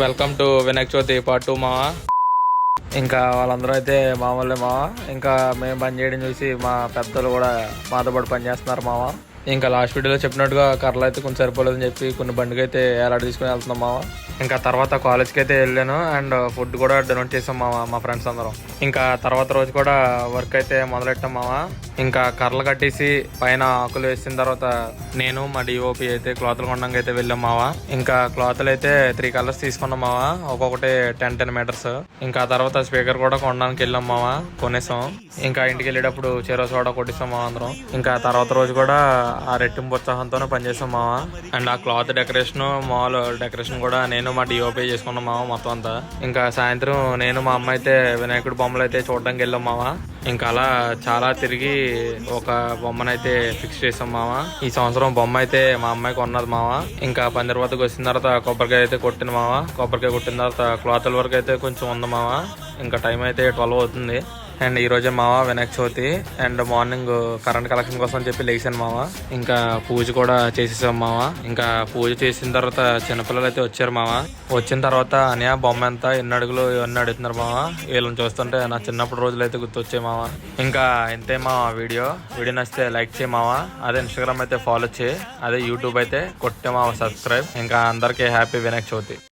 Welcome to Vinayaka Chavithi part 2 మావా. ఇంకా వాళ్ళందరూ అయితే మామూలే మావా. ఇంకా మేము పని చేయడం చూసి మా పెద్దలు కూడా మాతో పాటు పని చేస్తున్నారు మావా. ఇంకా లాస్ట్ వీడియోలో చెప్పినట్టుగా కర్రలు అయితే కొంచెం సరిపోలేదని చెప్పి కొన్ని బండికి అయితే ఏలాడ తీసుకుని వెళ్తున్నాం మావా. ఇంకా తర్వాత కాలేజ్కి అయితే వెళ్ళాను అండ్ ఫుడ్ కూడా డొనేట్ చేసాం మావా మా ఫ్రెండ్స్ అందరం. ఇంకా తర్వాత రోజు కూడా వర్క్ అయితే మొదలెట్టాం మావా. ఇంకా కర్రలు కట్టేసి పైన ఆకులు వేసిన తర్వాత నేను మా డిఓపి అయితే క్లాతులు కొనడానికి అయితే వెళ్ళాం మావా. ఇంకా క్లాతులు అయితే 3 కలర్స్ తీసుకున్నాం మావా, ఒక్కొక్కటి 10 మీటర్స్. ఇంకా తర్వాత స్పీకర్ కూడా కొనడానికి వెళ్ళాం మావా, కొనేసాం. ఇంకా ఇంటికి వెళ్ళేటప్పుడు చెరో సోడా కొట్టిస్తాం మావా అందరం. ఇంకా తర్వాత రోజు కూడా ఆ రెట్టింపు ఉత్సాహంతోనే పనిచేసాం మావా. అండ్ ఆ క్లాత్ డెకరేషన్ మాల్ డెకరేషన్ కూడా నేను మా డిఓపి చేసుకున్నాం మావా మొత్తం అంతా. ఇంకా సాయంత్రం నేను మా అమ్మ అయితే వినాయకుడి బొమ్మలు అయితే చూడడానికి వెళ్ళాం మావా. ఇంకా అలా చాలా తిరిగి ఒక బొమ్మనైతే ఫిక్స్ చేసాం మావా. ఈ సంవత్సరం బొమ్మ అయితే మా అమ్మాయికి ఉన్నది మావా. ఇంకా పందిరి వద్దకు వచ్చిన తర్వాత కొబ్బరికాయ అయితే కొట్టిన మావా. కొబ్బరికాయ కొట్టిన తర్వాత క్లాతుల వరకు అయితే కొంచెం ఉంది మావా. ఇంకా టైం అయితే 12 అవుతుంది. అండ్ ఈ రోజే మావా Vinayaka Chavithi. And morning current collection కోసం చెప్పి లేచాను మావా. ఇంకా పూజ కూడా చేసేసాం మావా. ఇంకా పూజ చేసిన తర్వాత చిన్నపిల్లలు అయితే వచ్చారు మావా. వచ్చిన తర్వాత అనియా బొమ్మ ఎంత, ఎన్ని అడుగులు ఇవన్నీ అడుగుతున్నారు మావా. వీళ్ళని చూస్తుంటే నా చిన్నప్పుడు రోజులు అయితే గుర్తొచ్చాయి మావా. ఇంకా ఇంతే మావా వీడియో నచ్చితే లైక్ చేయ మావా. అదే ఇన్స్టాగ్రామ్ అయితే ఫాలో చేయి, అదే యూట్యూబ్ అయితే కొట్టే మావా సబ్స్క్రైబ్. ఇంకా అందరికీ హ్యాపీ వినాయక చవితి.